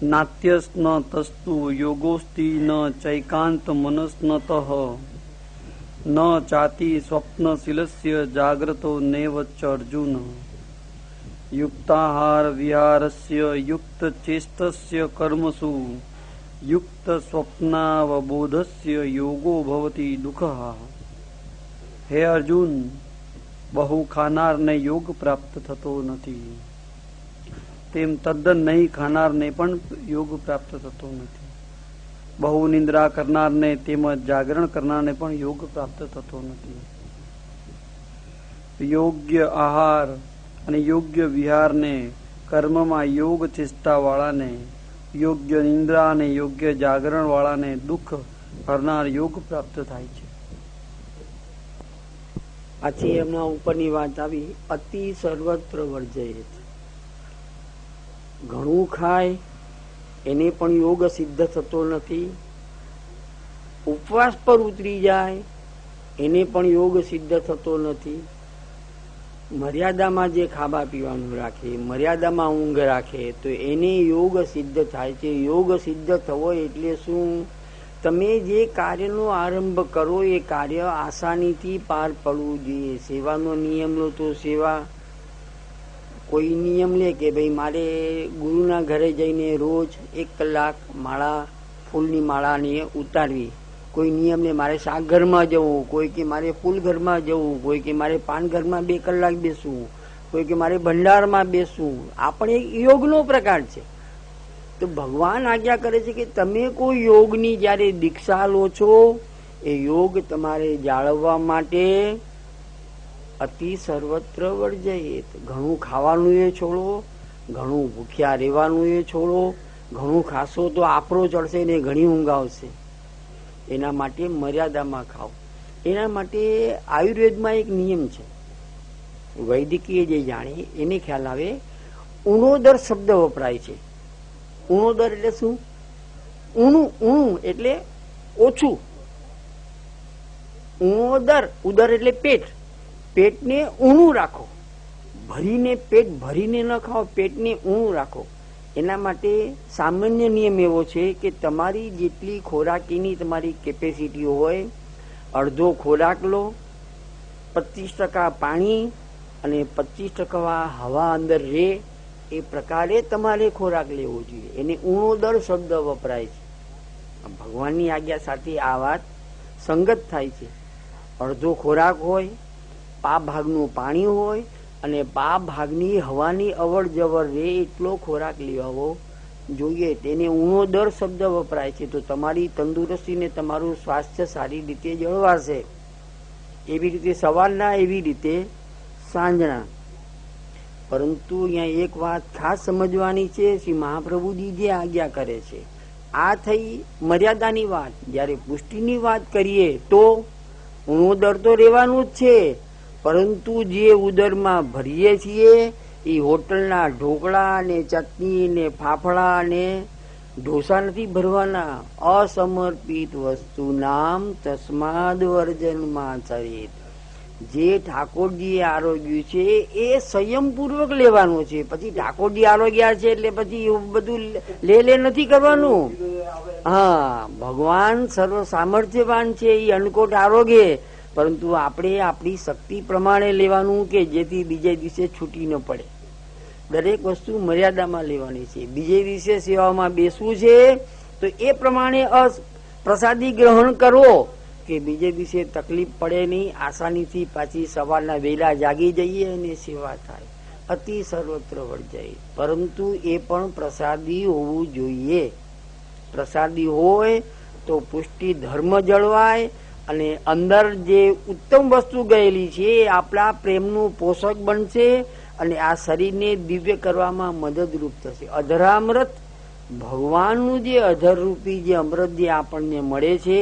નાત્યસ્ન તસ્તુ યોગોસ્તિ ન ચૈકાંત મનસ્નતઃ ન ચાતિ સ્વપ્નશીલસ્ય જાગ્રતો નૈવ ચ અર્જુન યુક્તાહાર વિહારસ્ય યુક્ત ચેષ્ટસ્ય કર્મસુ યુક્ત સ્વપ્નાવબોધસ્ય યોગો ભવતિ દુઃખઃ. હે અર્જુન, બહુ ખાનારને યોગ પ્રાપ્ત થતો નથી, તેમ તદ્દન નહીં ખાનારને પણ યોગ પ્રાપ્ત થતો નથી. બહુ નિંદ્રા કરનારને તેમજ જાગરણ કરનારને પણ યોગ પ્રાપ્ત થતો નથી. યોગ્ય આહાર અને યોગ્ય વિહારને, કર્મમાં યોગ ચેષ્ટા વાળાને, યોગ્ય નિંદ્રા અને યોગ્ય જાગરણ વાળાને દુઃખ હરનાર યોગ પ્રાપ્ત થાય છે. પાછી એમના ઉપરની વાત આવી, અતિ સર્વત્ર વર્જયેત. ઘણું ખાય એને પણ યોગ સિદ્ધ થતો નથી. ઉપવાસ પર ઉતરી જાય એને પણ યોગ સિદ્ધ થતો નથી. મર્યાદામાં જે ખાવા પીવાનું રાખે, મર્યાદામાં ઊંઘ રાખે તો એને યોગ સિદ્ધ થાય છે. યોગ સિદ્ધ થવો એટલે શું? તમે જે કાર્યનો આરંભ કરો એ કાર્ય આસાનીથી પાર પડવું જોઈએ. સેવાનો નિયમ લો તો સેવા, કોઈ નિયમ લે કે ભાઈ મારે ગુરુના ઘરે જઈને રોજ 1 કલાક માળા, ફૂલની માળાને ઉતારવી. કોઈ નિયમ લે મારે શાક ઘરમાં જવું, કોઈ કે મારે ફૂલ ઘરમાં જવું, કોઈ કે મારે પાન ઘરમાં 2 કલાક બેસવું, કોઈ કે મારે ભંડારમાં બેસવું. આ પણ એક યોગનો પ્રકાર છે. તો ભગવાન આજ્ઞા કરે છે કે તમે કોઈ યોગની જયારે દીક્ષા લો છો, એ યોગ તમારે જાળવવા માટે અતિ સર્વત્ર વર્જયેત. ઘણું ખાવાનું એ છોડો, ઘણું ભૂખ્યા રહેવાનું એ છોડો. ઘણું ખાશો તો આપરો ચડશે ને ઘણી ઊંઘ આવશે. એના માટે મર્યાદામાં ખાઓ. એના માટે આયુર્વેદમાં એક નિયમ છે, વૈદિકીય જે જાણે એને ખ્યાલ આવે. ઉણોદર શબ્દ વપરાય છે. ઉણોદર એટલે શું? ઊણું, ઊણું એટલે ઓછું. ઉણોદર, ઉદર એટલે પેટ. પેટને ઊણું રાખો, ભરીને પેટ ભરીને ન ખાઓ, પેટને ઊણું રાખો. એના માટે સામાન્ય નિયમ એવો છે કે તમારી જેટલી ખોરાકીની તમારી કેપેસિટી હોય, અડધો ખોરાક લો, 25% પાણી અને 25% હવા અંદર રહે, એ પ્રકારે તમારે ખોરાક લેવો જોઈએ. એને ઉણોદર શબ્દ વપરાય છે. ભગવાનની આજ્ઞા સાથે આ વાત સંગત થાય છે. અડધો ખોરાક હોય, પા ભાગનું પાણી હોય અને પા ભાગની હવાની અવર જવર રે એટલો ખોરાક લેવો જોઈએ. તેને ઉણોદર શબ્દ વપરાય છે. તો તમારી તંદુરસ્તી ને તમારું સ્વાસ્થ્ય સારી રીતે જળવાશે. એવી રીતે સવારના, એવી રીતે સાંજના. પરંતુ અહીંયા એક વાત ખાસ સમજવાની છે, શ્રી મહાપ્રભુજી જે આજ્ઞા કરે છે આ થઈ મર્યાદાની વાત. જયારે પુષ્ટિની વાત કરીએ તો ઉણોદર તો રહેવાનું જ છે, પરંતુ જે ઉદરમાં ભરીએ છીએ એ હોટલના ઢોકળા ને ચટણી ને ફાફડા ને ઢોસા નથી ભરવાના. અસમર્પિત વસ્તુ નામ તસ્માદ વર્જનમાં ચરિત. જે ઠાકોરજીએ આરોગ્યું છે એ સંયમપૂર્વક લેવાનું છે. પછી ઠાકોરજી આરોગ્યા છે એટલે પછી બધું લે નથી કરવાનું. હા, ભગવાન સર્વ સામર્થ્યવાન છે, એ અન્નકોટ આરોગ્ય, પરંતુ આપણે આપણી શક્તિ પ્રમાણે લેવાનું કે જેથી બીજે દિવસે છૂટી ન પડે. દરેક વસ્તુ મર્યાદામાં લેવાની છે. બીજે દિવસે સેવામાં બેસવું છે તો એ પ્રમાણે પ્રસાદી ગ્રહણ કરવો કે બીજે દિવસે તકલીફ પડે નહીં, આસાનીથી પાછી સવારના વહેલા જાગી જઈએ અને સેવા થાય. અતિ સર્વત્ર વર્જાય. પરંતુ એ પણ પ્રસાદી હોવું જોઈએ. પ્રસાદી હોય તો પુષ્ટિ ધર્મ જળવાય અને અંદર જે ઉત્તમ વસ્તુ ગયેલી છે એ આપણા પ્રેમનું પોષક બનશે અને આ શરીરને દિવ્ય કરવામાં મદદરૂપ થશે. અધરામૃત, ભગવાનનું જે અધરરૂપી જે અમૃત જે આપણને મળે છે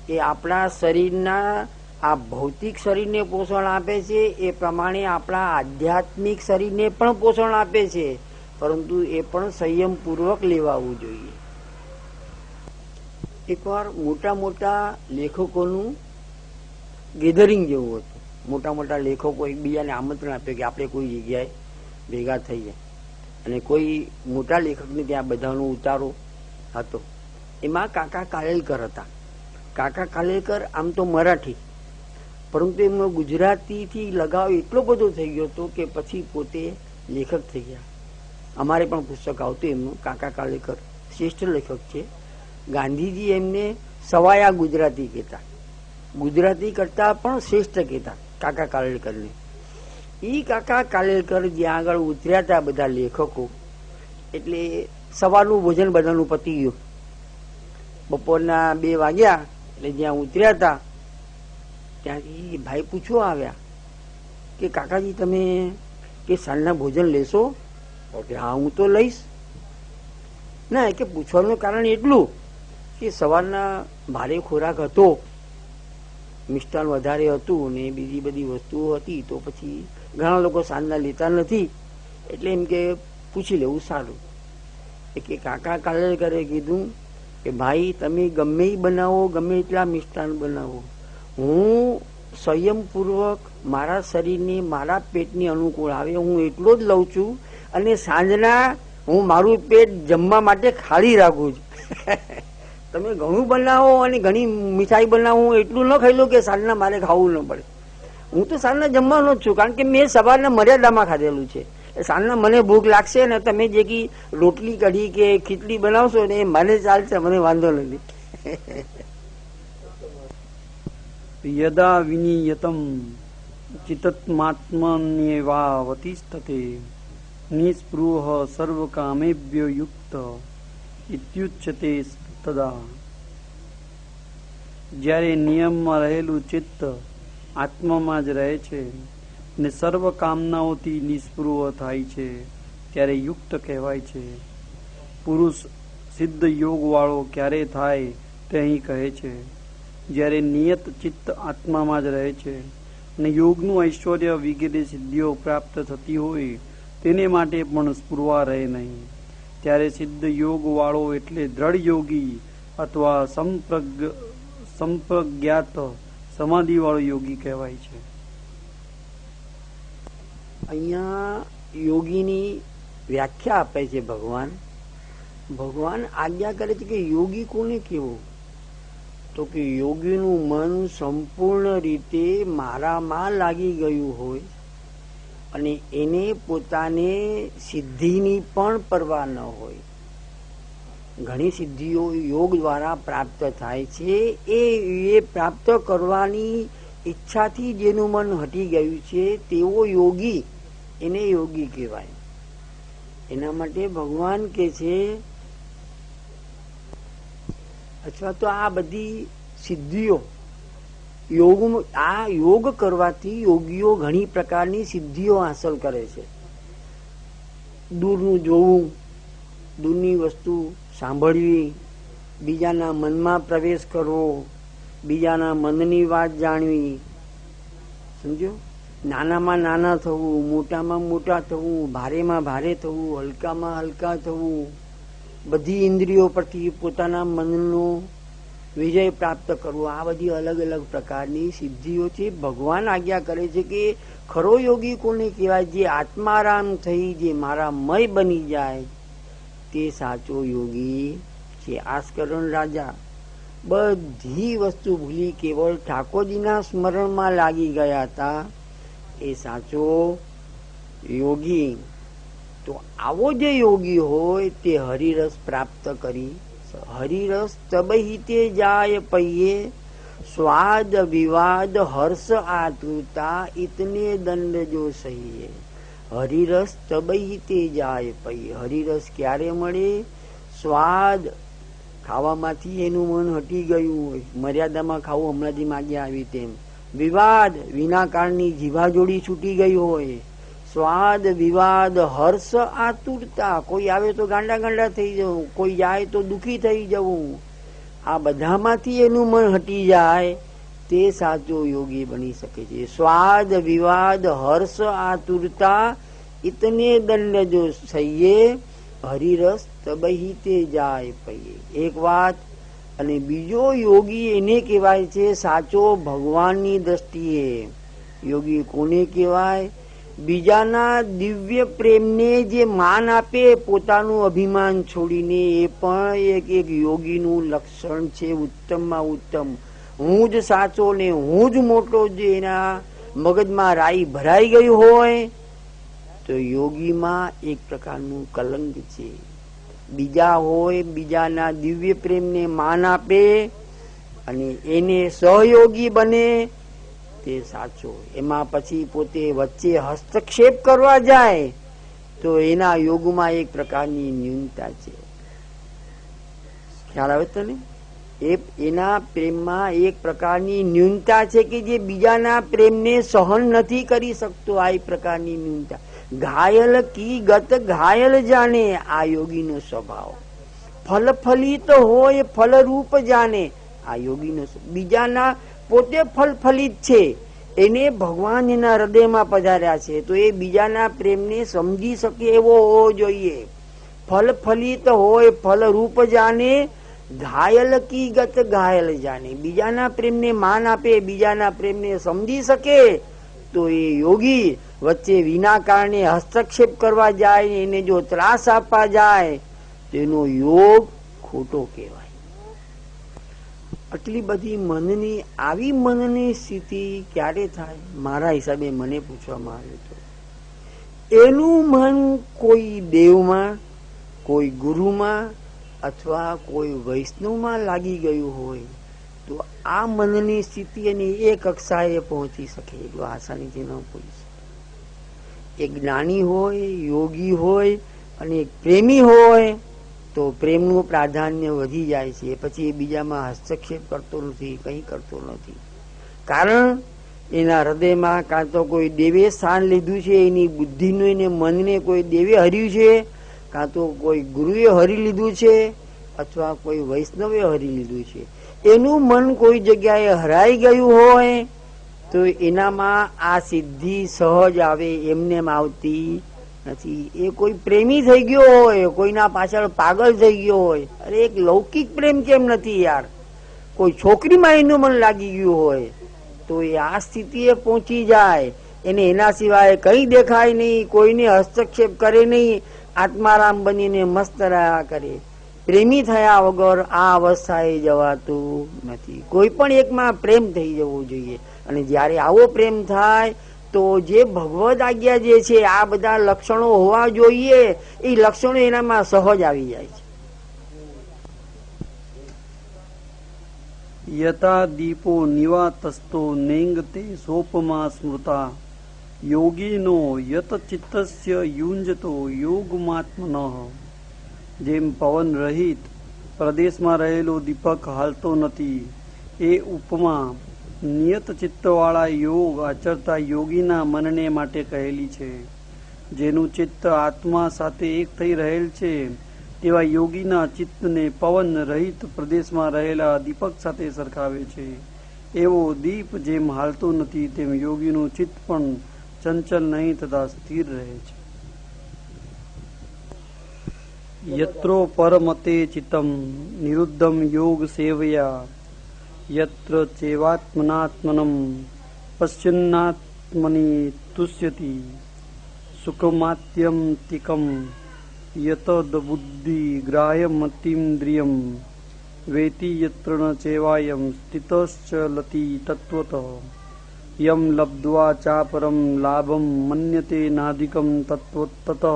એ આપણા શરીરના આ ભૌતિક શરીરને પોષણ આપે છે, એ પ્રમાણે આપણા આધ્યાત્મિક શરીરને પણ પોષણ આપે છે. પરંતુ એ પણ સંયમપૂર્વક લેવાવું જોઈએ. એકવાર મોટા મોટા લેખકોનું ગેધરિંગ જેવું હતું. મોટા મોટા લેખકો એકબીજાને આમંત્રણ આપ્યું કે આપણે કોઈ જગ્યાએ ભેગા થઈએ, અને કોઈ મોટા લેખકને ત્યાં બધાનો ઉતારો હતો. એમાં કાકા કાલેલકર હતા. કાકા કાલેલકર આમ તો મરાઠી, પરંતુ એમનો ગુજરાતીથી લગાવ એટલો બધો થઈ ગયો હતો કે પછી પોતે લેખક થઈ ગયા. અમારે પણ પુસ્તક આવતું એમનું. કાકા કાલેલકર શ્રેષ્ઠ લેખક છે. ગાંધીજી એમને સવાયા ગુજરાતી કહેતા, ગુજરાતી કરતા પણ શ્રેષ્ઠ કહેતા કાકા કાલેલકરને. એ કાકા કાલેલકર જ્યાં આગળ ઉતર્યા હતા બધા લેખકો, એટલે સવારનું ભોજન બધાનું પતી ગયું. બપોરના 2 વાગ્યા એટલે જ્યાં ઉતર્યા હતા ત્યાંથી ભાઈ પૂછવા આવ્યા કે કાકાજી તમે કે સાંજના ભોજન લેશો? કે હા હું તો લઈશ. ના, કે પૂછવાનું કારણ એટલું કે સવારના ભારે ખોરાક હતો, મિષ્ટાન વધારે હતું ને બીજી બધી વસ્તુઓ હતી, તો પછી ઘણા લોકો સાંજના લેતા નથી, એટલે એમ કે પૂછી લેવું સારું. કે કાકા કાલેલકરે કીધું કે ભાઈ તમે ગમે એ બનાવો, ગમે એટલા મિષ્ટાન બનાવો, હું સંયમપૂર્વક મારા શરીરને મારા પેટની અનુકૂળ આવે હું એટલો જ લઉં છું, અને સાંજના હું મારું પેટ જમવા માટે ખાલી રાખું છું. તમે ઘણું બનાવો અને ઘણી મીઠાઈ બનાવો, એટલું ન ખાઈ લો કે સાંજના મારે ખાવું ન પડે. હું તો સાંજના જમવાનો જ છું, કારણ કે મેં સવારના મર્યાદામાં ખાધેલું છે. સાંજના મને ભૂખ લાગશે ને તમે જે કી રોટલી કઢી કે ખીચડી બનાવશો ને એ મને ચાલશે, મને વાંધો નથી. યદા વિનિયતમ ચિત્તમાત્મન્યેવાવતિષ્ઠતે નિસ્પૃહ સર્વકામેભ્યો યુક્ત ઇત્યુચ્યતે તદા. જ્યારે નિયમમાં રહેલું ચિત્ત આત્મામાં જ રહે છે ને સર્વ કામનાઓથી નિસ્પૃહ થાય છે ત્યારે યુક્ત કહેવાય છે. પુરુષ સિદ્ધ યોગ વાળો ક્યારે થાય તે અહીં કહે છે. જ્યારે નિયત ચિત્ત આત્મામાં જ રહે છે અને યોગનું ઐશ્વર્ય વગેરે સિદ્ધિઓ પ્રાપ્ત થતી હોય તેને માટે પણ સ્પૃહા રહે નહીં, ત્યારે સિદ્ધ યોગ વાળો એટલે દ્રઢ યોગી અથવા સંપ્રજ્ઞાત સમાધિ વાળો યોગી કહેવાય છે. અહીંયા યોગીની વ્યાખ્યા આપે છે ભગવાન. ભગવાન આજ્ઞા કરે છે કે યોગી કોને કેવો? તો કે યોગીનું મન સંપૂર્ણ રીતે મારામાં લાગી ગયું હોય અને એને પોતાને સિદ્ધિની પણ પરવા ન હોય. ઘણી સિદ્ધિઓ યોગ દ્વારા પ્રાપ્ત થાય છે. એ પ્રાપ્ત કરવાની ઈચ્છાથી જેનું મન હટી ગયું છે તેવો યોગી, એને યોગી કહેવાય. એના માટે ભગવાન કે છે, અથવા તો આ બધી સિદ્ધિઓ આ યોગ કરવાથી યોગીઓ ઘણી પ્રકારની સિદ્ધિઓ હાંસલ કરે છે. દૂરનું જોવું, દૂરની વસ્તુ સાંભળવી, બીજાના મનમાં પ્રવેશ કરવો, બીજાના મનની વાત જાણવી, સમજો. નાનામાં નાના થવું, મોટામાં મોટા થવું, ભારેમાં ભારે થવું, હલકામાં હલકા થવું, બધી ઇન્દ્રિયો પરથી પોતાના મનનો વિજય પ્રાપ્ત કરવો, આ બધી અલગ અલગ પ્રકારની સિદ્ધિઓ છે. ભગવાન આજ્ઞા કરે છે કે ખરો યોગી કોને કહેવાય? જે આત્મારામ થઈ જે મારા મય બની જાય તે સાચો યોગી છે. આસ્કરણ રાજા બધી વસ્તુ ભૂલી કેવળ ઠાકોરજીના સ્મરણમાં લાગી ગયા હતા, એ સાચો યોગી. તો આવો જે યોગી હોય તે હરિરસ પ્રાપ્ત કરી. હરિરસ તબહિતે જાય પૈયે સ્વાદ વિવાદ હર્ષ આતુરતા ઇતને દંડ જો સહીએ. હરિરસ તબહિતે જાય પૈયે. હરિરસ ક્યારે મળે? સ્વાદ, ખાવામાંથી એનું મન હટી ગયું હોય, મર્યાદામાં ખાવું, હમણાં જે માગ્યા આવી તેમ. વિવાદ, વિના કાળની જીવાજોડી છૂટી ગઈ હોય. સ્વાદ વિવાદ હર્ષ આતુરતા, કોઈ આવે તો ગાંડા ગાંડા થઈ જવું, કોઈ જાય તો દુખી થઈ જવું, આ બધામાંથી એનું મન હટી જાય તે સાચો યોગી બની શકે છે. સ્વાદ વિવાદ હર્ષ આતુરતા ઇતને દંડ જો સહીએ હરિરસ તબહિતે જાય પૈયે. એક વાત અને બીજો યોગી એને કહેવાય છે સાચો ભગવાનની દ્રષ્ટિએ. યોગી કોને કહેવાય? બીજાના દિવ્ય પ્રેમને જે માન આપે પોતાનું અભિમાન છોડીને, એ પણ એક યોગીનું લક્ષણ છે ઉત્તમમાં ઉત્તમ. હું જ સાચો ને હું જ મોટો, જે એના મગજમાં રાઈ ભરાઈ ગયું હોય તો યોગીમાં એક પ્રકારનું કલંક છે. બીજા હોય, બીજાના દિવ્ય પ્રેમને માન આપે અને એને સહયોગી બને તે સાચો. એમાં પછી પોતે વચ્ચે હસ્તક્ષેપ કરવા જાય તો એના યોગમાં એક પ્રકારની ન્યૂનતા છે. ખ્યાલ આવે તને? એના પ્રેમમાં એક પ્રકારની ન્યૂનતા છે કે જે બીજાના પ્રેમને સહન નથી કરી શકતો. આ એક પ્રકારની ન્યૂનતા. ઘાયલ કી ગત ઘાયલ જાણે, આ યોગીનો સ્વભાવ. ફલફલિત હોય ફલરૂપ જાણે, આ યોગીનો. બીજાના પોતે ફલફલિત છે, એને ભગવાન એના હૃદયમાં પધાર્યા છે, તો એ બીજાના પ્રેમને સમજી શકે એવો હોવો જોઈએ. ફલફલિત હોય ફલરૂપ જાણે, ઘાયલ કી ગત ઘાયલ જાણે. બીજાના પ્રેમને માન આપે, બીજાના પ્રેમને સમજી શકે તો એ યોગી વચ્ચે વિના કારણે હસ્તક્ષેપ કરવા જાય, એને જો ત્રાસ આપવા જાય તેનો યોગ ખોટો કહેવાય. આટલી બધી મનની, આવી મનની સ્થિતિ ક્યારે થાય? મારા હિસાબે મને પૂછવામાં આવ્યું તો એનું મન કોઈ દેવમાં, કોઈ ગુરુમાં અથવા કોઈ વૈષ્ણવમાં લાગી ગયું હોય તો આ મનની સ્થિતિ એની એ કક્ષાએ પહોંચી શકે, એટલું આસાનીથી ન પહોંચી શકે. એક જ્ઞાની હોય, યોગી હોય અને એક પ્રેમી હોય તો પ્રેમનું પ્રાધાન્ય વધી જાય છે. પછી એ બીજામાં હસ્તક્ષેપ કરતો નથી, કંઈ કરતો નથી. કારણ એના હૃદયમાં કાં તો કોઈ દેવે સ્થાન લીધું છે, એની બુદ્ધિનું એને મનને કોઈ દેવે હર્યું છે, કાં તો કોઈ ગુરુએ હરી લીધું છે, અથવા કોઈ વૈષ્ણવે હરી લીધું છે. એનું મન કોઈ જગ્યાએ હરાઈ ગયું હોય તો એનામાં આ સિદ્ધિ સહજ આવે, એમને આવતી નથી. એ કોઈ પ્રેમી થઈ ગયો હોય, કોઈના પાછળ પાગલ થઈ ગયો હોય, અરે એક લૌકિક પ્રેમ કેમ નથી યાર, કોઈ છોકરીમાં એનું મન લાગી ગયું હોય તો એ આ સ્થિતિએ પહોંચી જાય. એને એના સિવાય કઈ દેખાય નહીં, કોઈને હસ્તક્ષેપ કરે નહીં, આત્મારામ બનીને મસ્ત રહ્યા કરે. પ્રેમી થયા વગર આ અવસ્થાએ જવાતું નથી. કોઈ પણ એકમાં પ્રેમ થઈ જવો જોઈએ. અને જ્યારે આવો પ્રેમ થાય તો જે ભગવદ આજ્ઞા જે છે, આ બધા લક્ષણો હોવા જોઈએ, એ લક્ષણો એનામાં સહજ આવી જાય છે. યથા દીપો નિવાતસ્તો નેંગતે સોપમા સ્મૃતા યોગીનો યત ચિત્તસ્ય યુંજતો યોગમાત્મનઃ. જેમ પવન રહિત પ્રદેશમાં રહેલો દીપક હાલતો નથી, એ ઉપમા નિયત ચિત્તવાળા યોગ આચરતા યોગીના મનને માટે કહેલી છે. જેનું ચિત્ત આત્મા સાથે એક થઈ રહેલ છે તેવા યોગીના ચિત્તને પવન રહિત પ્રદેશમાં રહેલા દીપક સાથે સરખાવે છે. એવો દીપ જેમ હાલતો નથી તેમ યોગીનું ચિત્ત પણ ચંચલ નહીં તથા સ્થિર રહે છે. યત્રો પરમતે ચિત્તમ નિરુદ્ધમ યોગ સેવયા યત્ર ચેવાત્મનાત્મનમ પશ્યન્નાત્મની તુષ્યતિ સુખમાત્યમ તિકમ યતદ બુદ્ધિ ગ્રાહ્યમતીન્દ્રિયમ વેતિ યત્ર ન ચેવાયમ સ્થિતશ્ચલતિ તત્વતઃ યમ લબ્ધ્વા ચાપરમ લાભમ મન્યતે નાધિકમ તત્વતઃ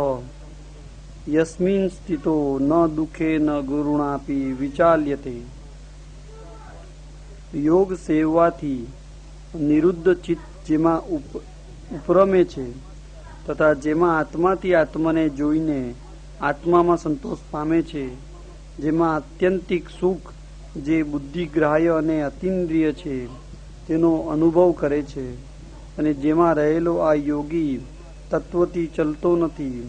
યસ્મિન સ્થિતો ન દુઃખે ન ગુરુણાપી વિચાલ્યતે. યોગ સેવવાથી નિરુદ્ધ ચિત્ત જેમાં ઉપરમે છે તથા જેમાં આત્માથી આત્માને જોઈને આત્મામાં સંતોષ પામે છે, જેમાં આત્યંતિક સુખ જે બુદ્ધિગ્રાહ્ય અને અતિન્દ્રિય છે તેનો અનુભવ કરે છે, અને જેમાં રહેલો આ યોગી તત્વથી ચલતો નથી,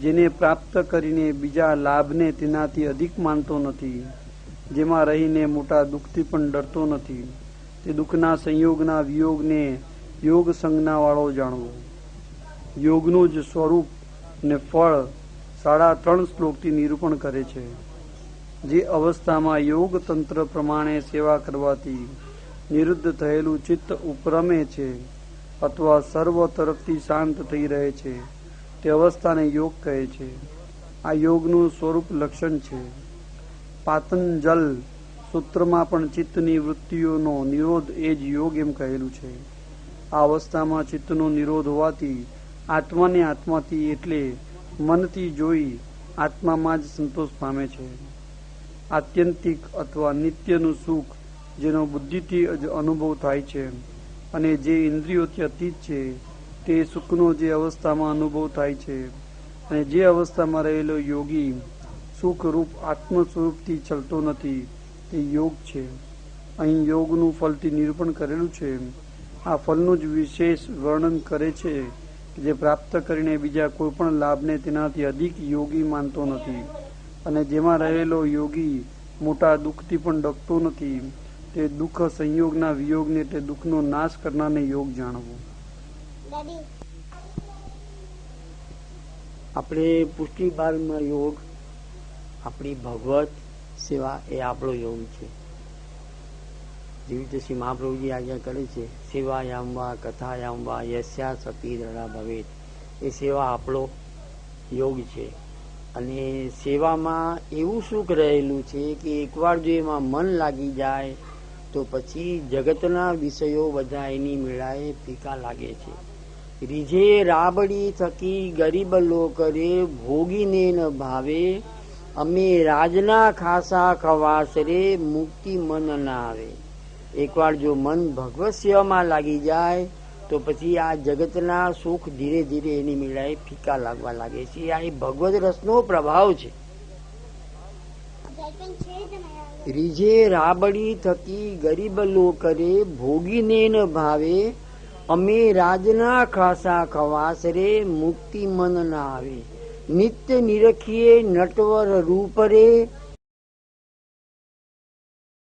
જેને પ્રાપ્ત કરીને બીજા લાભને તેનાથી અધિક માનતો નથી, જેમાં રહીને મોટા દુઃખથી પણ ડરતો નથી, તે દુઃખના સંયોગના વિયોગને યોગ સંજ્ઞા વાળો જાણવો. યોગનું જ સ્વરૂપ ને ફળ 3.5 શ્લોકથી નિરૂપણ કરે છે. જે અવસ્થામાં યોગ તંત્ર પ્રમાણે સેવા કરવાથી નિરુદ્ધ થયેલું ચિત્ત ઉપરમે છે અથવા સર્વ તરફથી શાંત થઈ રહે છે તે અવસ્થાને યોગ કહે છે. આ યોગનું સ્વરૂપ લક્ષણ છે. પાતંજલ સૂત્રમાં પણ ચિત્તની વૃત્તિઓનો નિરોધ એ જ યોગ એમ કહેલું છે. આ અવસ્થામાં ચિત્તનો નિરોધ હોવાથી આત્માને આત્માથી એટલે મનથી જોઈ આત્મામાં જ સંતોષ પામે છે. આત્યંતિક અથવા નિત્યનું સુખ જેનો બુદ્ધિથી જ અનુભવ થાય છે અને જે ઇન્દ્રિયોથી અતીત છે તે સુખનો જે અવસ્થામાં અનુભવ થાય છે અને જે અવસ્થામાં રહેલો યોગી સુખરૂપ આત્મ સ્વરૂપથી ચલતો નથી તે યોગ છે. અહીં યોગનું ફલથી નિરૂપણ કરેલું છે. આ ફલનું જ વિશેષ વર્ણન કરે છે કે જે પ્રાપ્ત કરીને બીજા કોઈ પણ લાભને તેનાથી અધિક યોગી માનતો નથી અને જેમાં રહેલો યોગી મોટા દુઃખથી પણ ડરતો નથી તે દુઃખ સંયોગના વિયોગને એટલે દુઃખનો નાશ કરનારને યોગ જાણવો. આપણે પુષ્ટિ બારમાં યોગ આપણી ભગવત સેવા એ આપણો યોગ છે. જેવી રીતે શ્રી મહાપ્રભુજી આજ્ઞા કરે છે સેવાયામ વા કથાયામ વા યસ્યા સતી દ્રઢા ભવેત, એ સેવા આપણો યોગ છે. અને સેવામાં એવું સુખ રહેલું છે કે એકવાર જો એમાં મન લાગી જાય તો પછી જગતના વિષયો બધા એની મેળાએ ફીકા લાગે છે. રીઝે રાબડી થકી ગરીબ લોકરે ભોગીને ન ભાવે, અમે રાજના ખાસા ખવાસરે મુક્તિ મન ના આવે. એકવાર જો મન ભગવત સેવામાં લાગી જાય તો પછી આ જગતના સુખ ધીરે ધીરે એની મેળાએ ફીકા લાગવા લાગે છે. આ એ ભગવત રસનો પ્રભાવ છે. રીઝે રાબડી થકી ગરીબ લોકરે ભોગીને ન ભાવે, અમે રાજના ખાસા ખવાસરે મુક્તિ મન ના આવે. નિત્ય નિરખીએ નટવર રૂપરે